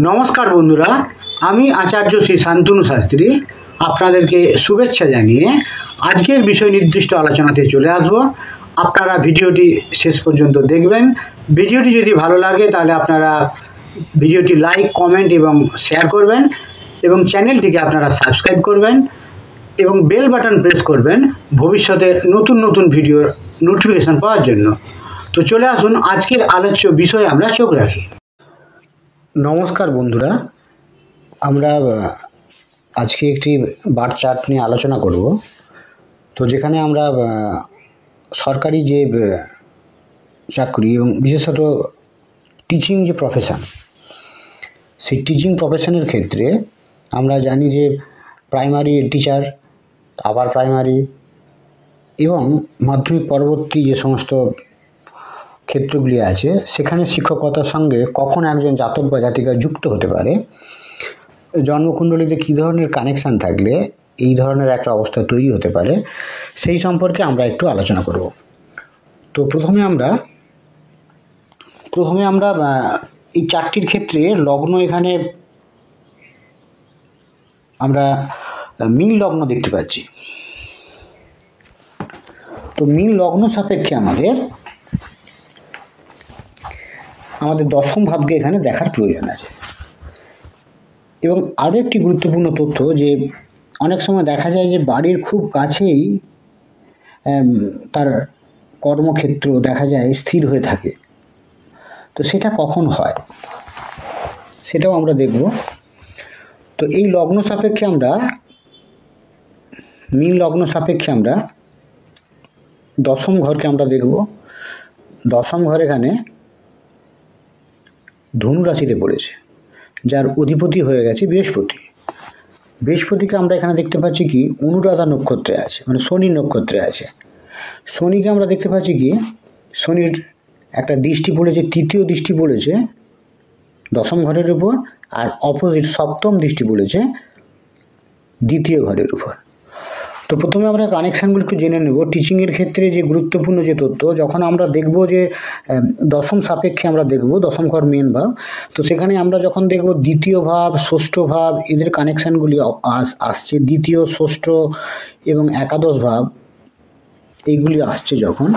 নমস্কার বন্ধুরা, আমি আচার্য শ্রী শান্তনু শাস্ত্রী আপনাদেরকে শুভেচ্ছা জানিয়ে আজকের বিষয় নির্দিষ্ট আলোচনাতে চলে আসব। আপনারা ভিডিওটি শেষ পর্যন্ত দেখবেন। ভিডিওটি যদি ভালো লাগে তাহলে আপনারা ভিডিওটি লাইক, কমেন্ট এবং শেয়ার করবেন এবং চ্যানেলটিকে আপনারা সাবস্ক্রাইব করবেন এবং বেল বাটন প্রেস করবেন ভবিষ্যতে নতুন নতুন ভিডিওর নোটিফিকেশান পাওয়ার জন্য। তো চলে আসুন, আজকের আলোচ্য বিষয়ে আমরা চোখ রাখি। নমস্কার বন্ধুরা, আমরা আজকে একটি বার চার্ট নিয়ে আলোচনা করব। তো যেখানে আমরা সরকারি যে চাকরি এবং বিশেষত টিচিং যে প্রফেশন, সেই টিচিং প্রফেশনের ক্ষেত্রে আমরা জানি যে প্রাইমারি টিচার, আপার প্রাইমারি এবং মাধ্যমিক পরবর্তী যে সমস্ত ক্ষেত্রগুলি আছে সেখানে শিক্ষকতার সঙ্গে কখন একজন জাতক বা জাতিকা যুক্ত হতে পারে, জন্মকুণ্ডলিতে কী ধরনের কানেকশান থাকলে এই ধরনের একটা অবস্থা তৈরি হতে পারে, সেই সম্পর্কে আমরা একটু আলোচনা করব। তো প্রথমে আমরা এই চারটির ক্ষেত্রে লগ্ন, এখানে আমরা মীন লগ্ন দেখতে পাচ্ছি। তো মীন লগ্ন সাপেক্ষে আমাদের দশম ভাবকে এখানে দেখার প্রয়োজন আছে। এবং আরও একটি গুরুত্বপূর্ণ তথ্য, যে অনেক সময় দেখা যায় যে বাড়ির খুব কাছেই তার কর্মক্ষেত্র দেখা যায় স্থির হয়ে থাকে। তো সেটা কখন হয় সেটাও আমরা দেখব। তো এই লগ্ন সাপেক্ষে মীন লগ্ন সাপেক্ষে আমরা দশম ঘরকে আমরা দেখব। দশম ঘর এখানে ধনু রাশিতে পড়েছে, যার অধিপতি হয়ে গেছে বৃহস্পতি। বৃহস্পতিকে আমরা এখানে দেখতে পাচ্ছি কি অনুরাধা নক্ষত্রে আছে, মানে শনি নক্ষত্রে আছে। শনিকে আমরা দেখতে পাচ্ছি কি শনির একটা দৃষ্টি পড়েছে, তৃতীয় দৃষ্টি পড়েছে দশম ঘরের উপর, আর অপোজিট সপ্তম দৃষ্টি পড়েছে দ্বিতীয় ঘরের উপর। তো প্রথমে আমরা কানেকশানগুলো একটু জেনে নেব। টিচিংয়ের ক্ষেত্রে যে গুরুত্বপূর্ণ যে তথ্য, যখন আমরা দেখব যে দশম সাপেক্ষে আমরা দেখব দশম ঘর মেন ভাব, তো সেখানে আমরা যখন দেখব দ্বিতীয় ভাব, ষষ্ঠ ভাব, এদের কানেকশানগুলি আসছে, দ্বিতীয়, ষষ্ঠ এবং একাদশ ভাব এইগুলি আসছে যখন,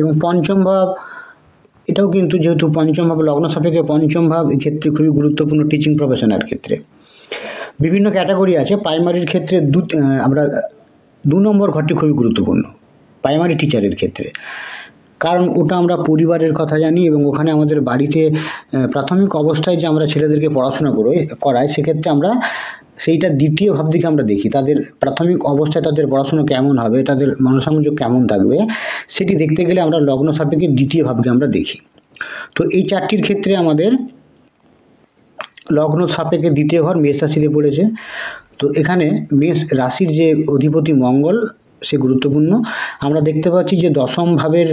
এবং পঞ্চম ভাব, এটাও কিন্তু যেহেতু পঞ্চম ভাব লগ্ন সাপেক্ষে পঞ্চম ভাব এক্ষেত্রে খুবই গুরুত্বপূর্ণ টিচিং প্রফেশনের ক্ষেত্রে। বিভিন্ন ক্যাটাগরি আছে। প্রাইমারির ক্ষেত্রে আমরা 2 নম্বর ঘরটি খুবই গুরুত্বপূর্ণ প্রাইমারি টিচারের ক্ষেত্রে, কারণ ওটা আমরা পরিবারের কথা জানি এবং ওখানে আমাদের বাড়িতে প্রাথমিক অবস্থায় যে আমরা ছেলেদেরকে পড়াশোনা করাই, সেক্ষেত্রে আমরা সেইটা দ্বিতীয় ভাব দিকে আমরা দেখি। তাদের প্রাথমিক অবস্থায় তাদের পড়াশোনা কেমন হবে, তাদের মনোসংযোগ কেমন থাকবে, সেটি দেখতে গেলে আমরা লগ্ন সাপেক্ষে দ্বিতীয় ভাবকে আমরা দেখি। তো এই চারটির ক্ষেত্রে আমাদের লগ্ন সাপেক্ষে দ্বিতীয় ঘর মেষ রাশিতে পড়েছে। তো এখানে মেষ রাশির যে অধিপতি মঙ্গল, সে গুরুত্বপূর্ণ। আমরা দেখতে পাচ্ছি যে দশম ভাবের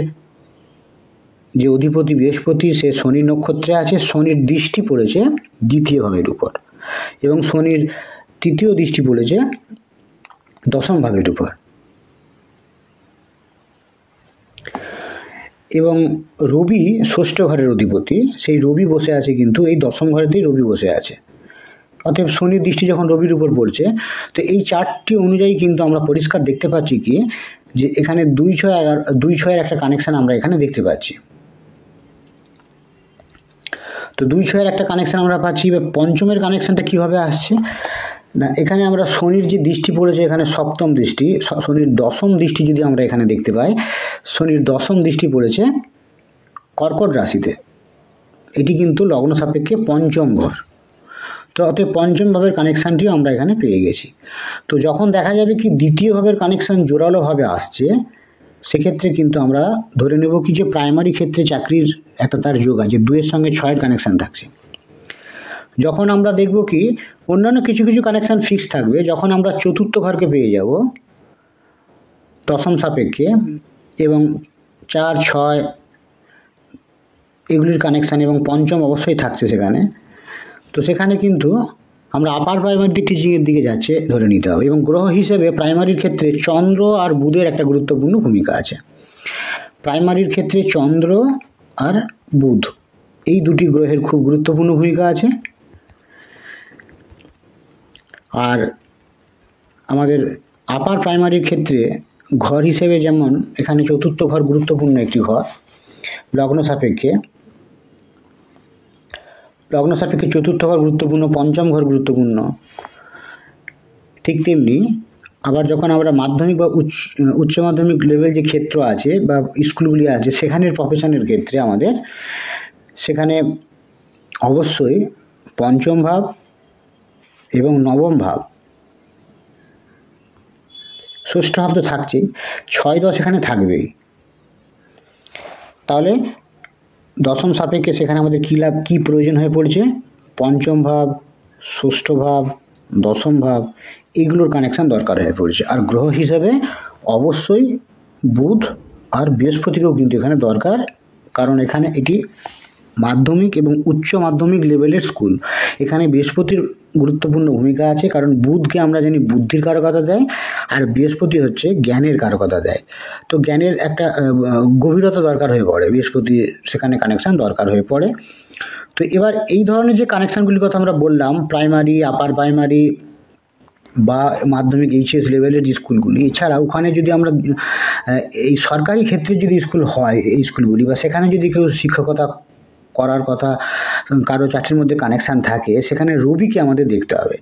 যে অধিপতি বৃহস্পতি, সে শনি নক্ষত্রে আছে। শনির দৃষ্টি পড়েছে দ্বিতীয় ভাবের উপর এবং শনির তৃতীয় দৃষ্টি পড়েছে দশম ভাবের উপর। এবং রবি ষষ্ঠ ঘরের অধিপতি, সেই রবি বসে আছে কিন্তু এই দশম ঘরেতেই রবি বসে আছে। অতএব শনির দৃষ্টি যখন রবির উপর পড়ছে, তো এই চারটি অনুযায়ী কিন্তু আমরা পরিষ্কার দেখতে পাচ্ছি কি যে এখানে 2-6-11 একটা কানেকশান আমরা এখানে দেখতে পাচ্ছি। তো 2-6-এর একটা কানেকশান আমরা পাচ্ছি। এবার পঞ্চমের কানেকশানটা কীভাবে আসছে না, এখানে আমরা শনির যে দৃষ্টি পড়েছে এখানে সপ্তম দৃষ্টি, শনির দশম দৃষ্টি যদি আমরা এখানে দেখতে পাই, শনির দশম দৃষ্টি পড়েছে কর্কট রাশিতে। এটি কিন্তু লগ্ন সাপেক্ষে পঞ্চম ঘর। তো অতএব পঞ্চম ভাবের কানেকশানটিও আমরা এখানে পেয়ে গেছি। তো যখন দেখা যাবে কি দ্বিতীয় ভাবের কানেকশান জোরালোভাবে আসছে, সেক্ষেত্রে কিন্তু আমরা ধরে নেব কি যে প্রাইমারি ক্ষেত্রে চাকরির একটা তার যোগ আছে, 2-এর সঙ্গে 6-এর কানেকশান থাকছে। যখন আমরা দেখব কি অন্যান্য কিছু কিছু কানেকশান ফিক্স থাকবে, যখন আমরা চতুর্থ ঘরকে পেয়ে যাব দশম সাপেক্ষে এবং 4-6 এগুলির কানেকশান এবং পঞ্চম অবশ্যই থাকছে সেখানে, তো সেখানে কিন্তু আমরা আপার প্রাইমারি টিচিংয়ের দিকে যাচ্ছে ধরে নিতে হবে। এবং গ্রহ হিসেবে প্রাইমারির ক্ষেত্রে চন্দ্র আর বুধের একটা গুরুত্বপূর্ণ ভূমিকা আছে। প্রাইমারির ক্ষেত্রে চন্দ্র আর বুধ এই দুটি গ্রহের খুব গুরুত্বপূর্ণ ভূমিকা আছে। আর আমাদের আপার প্রাইমারির ক্ষেত্রে ঘর হিসেবে যেমন এখানে চতুর্থ ঘর গুরুত্বপূর্ণ একটি ঘর, লগ্ন সাপেক্ষে চতুর্থ ঘর গুরুত্বপূর্ণ, পঞ্চম ঘর গুরুত্বপূর্ণ। ঠিক তেমনি আবার যখন আমরা মাধ্যমিক বা উচ্চ মাধ্যমিক লেভেল যে ক্ষেত্র আছে বা স্কুলগুলি আছে সেখানের প্রফেশনের ক্ষেত্রে আমাদের সেখানে অবশ্যই পঞ্চম ভাব এবং নবম ভাব, ষষ্ঠ ভাব তো থাকছেই, 6-10 এখানে থাকবেই। তাহলে দশম সাপেক্ষে সেখানে আমাদের কী প্রয়োজন হয়ে পড়ছে? পঞ্চম ভাব, ষষ্ঠ ভাব, দশম ভাব, এগুলোর কানেকশান দরকার হয়ে পড়ছে। আর গ্রহ হিসাবে অবশ্যই বুধ আর বৃহস্পতিকেও কিন্তু এখানে দরকার, কারণ এখানে এটি মাধ্যমিক এবং উচ্চ মাধ্যমিক লেভেলের স্কুল। এখানে বৃহস্পতির গুরুত্বপূর্ণ ভূমিকা আছে, কারণ বুধকে আমরা জানি বুদ্ধির কারকতা দেয়, আর বৃহস্পতি হচ্ছে জ্ঞানের কারকতা দেয়। তো জ্ঞানের একটা গভীরতা দরকার হয়ে পড়ে, বৃহস্পতি সেখানে কানেকশান দরকার হয়ে পড়ে। তো এবার এই ধরনের যে কানেকশানগুলির কথা আমরা বললাম, প্রাইমারি, আপার প্রাইমারি বা মাধ্যমিক এইচএস লেভেলের যে স্কুলগুলি, এছাড়া ওখানে যদি আমরা এই সরকারি ক্ষেত্রে যদি স্কুল হয় এই স্কুলগুলি, বা সেখানে যদি কেউ শিক্ষকতা করার কথা কারো চাকরির মধ্যে কানেকশান থাকে, সেখানে রবিকে আমাদের দেখতে হবে।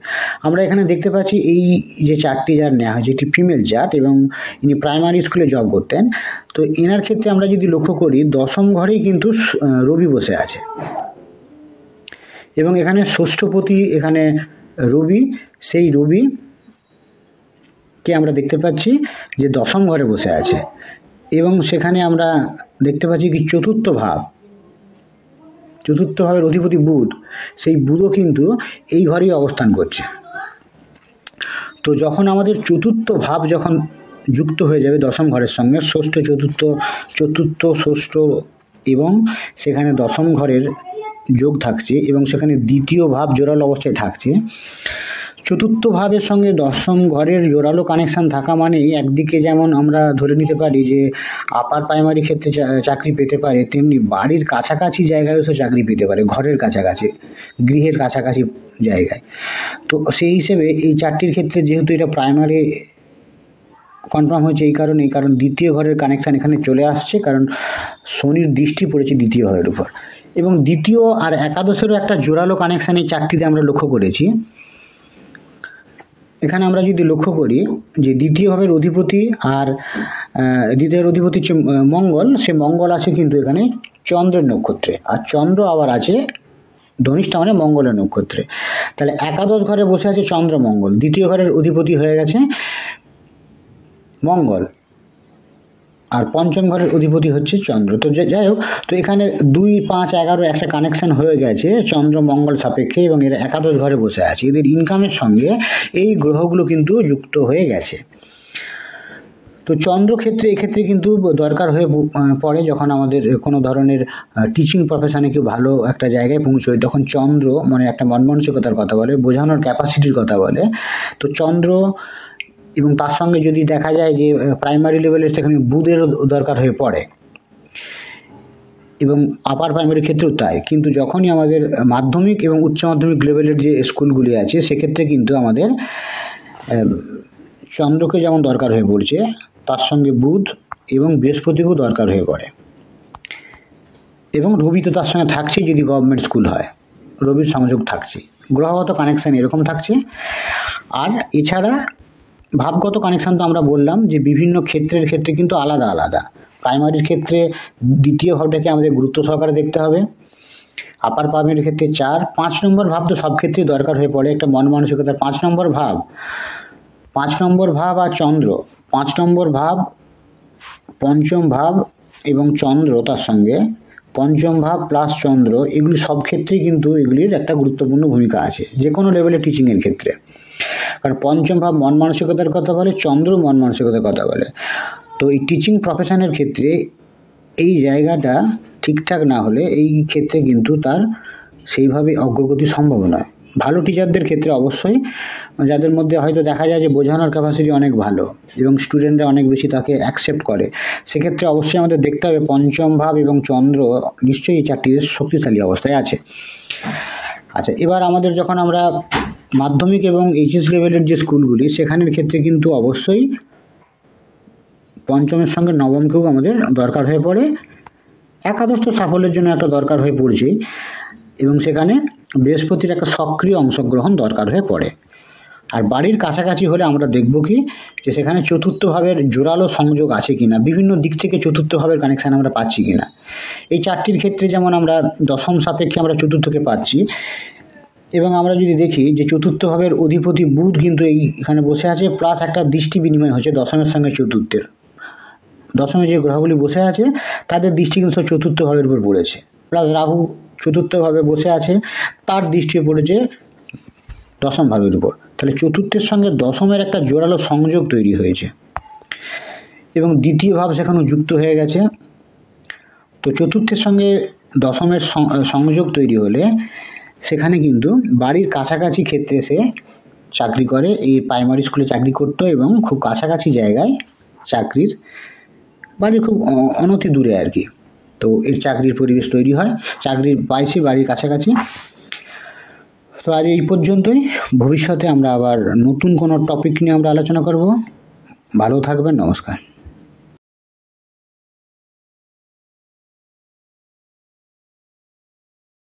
আমরা এখানে দেখতে পাচ্ছি এই যে চারটি যার নেওয়া হয়েছে, এটি ফিমেল জাত এবং ইনি প্রাইমারি স্কুলে জব করতেন। তো এনার ক্ষেত্রে আমরা যদি লক্ষ্য করি, দশম ঘরেই কিন্তু রবি বসে আছে এবং এখানে ষষ্ঠপতি এখানে রবি, সেই রবিকে আমরা দেখতে পাচ্ছি যে দশম ঘরে বসে আছে এবং সেখানে আমরা দেখতে পাচ্ছি কি চতুর্থ ভাবের অধিপতি বুধ, সেই বুধও কিন্তু এই ঘরেই অবস্থান করছে। তো যখন আমাদের চতুর্থ ভাব যখন যুক্ত হয়ে যাবে দশম ঘরের সঙ্গে, ষষ্ঠ চতুর্থ ষষ্ঠ এবং সেখানে দশম ঘরের যোগ থাকছে এবং সেখানে দ্বিতীয় ভাব জোরালো অবস্থায় থাকছে, চতুর্থ ভাবের সঙ্গে দশম ঘরের জোরালো কানেকশান থাকা মানেই একদিকে যেমন আমরা ধরে নিতে পারি যে আপার প্রাইমারি ক্ষেত্রে চাকরি পেতে পারে, তেমনি বাড়ির কাছাকাছি জায়গায়ও সে চাকরি পেতে পারে, ঘরের কাছাকাছি, গৃহের কাছাকাছি জায়গায়। তো সেই হিসেবে এই চারটির ক্ষেত্রে যেহেতু এটা প্রাইমারি কনফার্ম হয়েছে, এই কারণ দ্বিতীয় ঘরের কানেকশান এখানে চলে আসছে, কারণ শনির দৃষ্টি পড়েছে দ্বিতীয় ঘরের উপর। এবং দ্বিতীয় আর একাদশেরও একটা জোরালো কানেকশান এই চারটিতে আমরা লক্ষ্য করেছি। এখানে আমরা যদি লক্ষ্য করি যে দ্বিতীয় ভাবের অধিপতি আর দ্বিতীয় অধিপতি হচ্ছে মঙ্গল, সে মঙ্গল আছে কিন্তু এখানে চন্দ্রের নক্ষত্রে, আর চন্দ্র আবার আছে ধনিষ্ঠা মানে মঙ্গলের নক্ষত্রে। তাহলে একাদশ ঘরে বসে আছে চন্দ্র মঙ্গল, দ্বিতীয় ঘরের অধিপতি হয়ে গেছে মঙ্গল, আর পঞ্চম ঘরের অধিপতি হচ্ছে চন্দ্র। তো যাই হোক, তো এখানে 2, 5, 11 একটা কানেকশান হয়ে গেছে চন্দ্র মঙ্গল সাপেক্ষে এবং এরা একাদশ ঘরে বসে আছে। এদের ইনকামের সঙ্গে এই গ্রহগুলো কিন্তু যুক্ত হয়ে গেছে। তো চন্দ্র ক্ষেত্রে এক্ষেত্রে কিন্তু দরকার হয়ে পড়ে যখন আমাদের কোনো ধরনের টিচিং প্রফেশনে কেউ ভালো একটা জায়গায় পৌঁছয়, তখন চন্দ্র মানে একটা মন মানসিকতার কথা বলে, বোঝানোর ক্যাপাসিটির কথা বলে। তো চন্দ্র এবং তার সঙ্গে যদি দেখা যায় যে প্রাইমারি লেভেলের সেখানে বুধেরও দরকার হয়ে পড়ে এবং আপার প্রাইমারি ক্ষেত্রেও তাই। কিন্তু যখনই আমাদের মাধ্যমিক এবং উচ্চ মাধ্যমিক লেভেলের যে স্কুলগুলি আছে সেক্ষেত্রে কিন্তু আমাদের চন্দ্রকে যেমন দরকার হয়ে পড়ছে, তার সঙ্গে বুধ এবং বৃহস্পতিকেও দরকার হয়ে পড়ে এবং রবি তো তার সঙ্গে থাকছেই, যদি গভর্নমেন্ট স্কুল হয় রবির সংযোগ থাকছে, গ্রহগত কানেকশান এরকম থাকছে। আর এছাড়া ভাবগত কানেকশান তো আমরা বললাম যে বিভিন্ন ক্ষেত্রে কিন্তু আলাদা আলাদা। প্রাইমারির ক্ষেত্রে দ্বিতীয় ভাবটাকে আমাদের গুরুত্ব সহকারে দেখতে হবে, আপার প্রাইমারির ক্ষেত্রে 4, 5 নম্বর ভাব তো সব ক্ষেত্রেই দরকার হয়ে পড়ে, একটা মন মানসিকতার 5 নম্বর ভাব আর চন্দ্র, 5 নম্বর ভাব, পঞ্চম ভাব এবং চন্দ্র তার সঙ্গে, পঞ্চম ভাব প্লাস চন্দ্র, এগুলি সব ক্ষেত্রেই কিন্তু এগুলির একটা গুরুত্বপূর্ণ ভূমিকা আছে যে কোনো লেভেলে টিচিংয়ের ক্ষেত্রে। কারণ পঞ্চম ভাব মন মানসিকতার কথা বলে, চন্দ্র মন মানসিকতার কথা বলে। তো এই টিচিং প্রফেশনের ক্ষেত্রে এই জায়গাটা ঠিকঠাক না হলে এই ক্ষেত্রে কিন্তু তার সেইভাবে অগ্রগতি সম্ভব নয়। ভালো টিচারদের ক্ষেত্রে অবশ্যই, যাদের মধ্যে হয়তো দেখা যায় যে বোঝানোর ক্যাপাসিটি অনেক ভালো এবং স্টুডেন্টরা অনেক বেশি তাকে অ্যাকসেপ্ট করে, সেক্ষেত্রে অবশ্যই আমাদের দেখতে হবে পঞ্চম ভাব এবং চন্দ্র নিশ্চয়ই এই চারটি শক্তিশালী অবস্থায় আছে। আচ্ছা, এবার আমাদের যখন আমরা মাধ্যমিক এবং এইচএস লেভেলের যে স্কুলগুলি, সেখানের ক্ষেত্রে কিন্তু অবশ্যই পঞ্চমের সঙ্গে নবমকেও আমাদের দরকার হয়ে পড়ে। একাদশ তো সাফল্যের জন্য একটা দরকার হয়ে পড়ছে, এবং সেখানে বৃহস্পতির একটা সক্রিয় অংশগ্রহণ দরকার হয়ে পড়ে। আর বাড়ির কাছাকাছি হলে আমরা দেখব কি যে সেখানে চতুর্থ ভাবের জোরালো সংযোগ আছে কিনা, বিভিন্ন দিক থেকে চতুর্থ ভাবের কানেকশান আমরা পাচ্ছি কিনা। এই চারটির ক্ষেত্রে যেমন আমরা দশম সাপেক্ষে আমরা চতুর্থকে পাচ্ছি, এবং আমরা যদি দেখি যে চতুর্থ ভাবের অধিপতি বুধ কিন্তু এখানে বসে আছে, প্লাস একটা দৃষ্টি বিনিময় হচ্ছে দশমের সঙ্গে চতুর্থের। দশমে যে গ্রহগুলি বসে আছে তাদের দৃষ্টি কিন্তু সব চতুর্থ ভাবের উপর পড়েছে, প্লাস রাহু চতুর্থভাবে বসে আছে, তার দৃষ্টিও পড়েছে দশম ভাবের উপর। তাহলে চতুর্থের সঙ্গে দশমের একটা জোরালো সংযোগ তৈরি হয়েছে, এবং দ্বিতীয় ভাব সেখানে যুক্ত হয়ে গেছে। তো চতুর্থের সঙ্গে দশমের সংযোগ তৈরি হলে সেখানে কিন্তু বাড়ির কাছাকাছি ক্ষেত্রে সে চাকরি করে, এই প্রাইমারি স্কুলে চাকরি করতো এবং খুব কাছাকাছি জায়গায় চাকরির, বাড়ির খুব অনতি দূরে আর কি। তো এর চাকরির পরিবেশ তৈরি হয়, চাকরির পাইছি বাড়ির কাছাকাছি। তো আজ এই পর্যন্তই, ভবিষ্যতে আমরা আবার নতুন কোনো টপিক নিয়ে আমরা আলোচনা করব। ভালো থাকবেন, নমস্কার।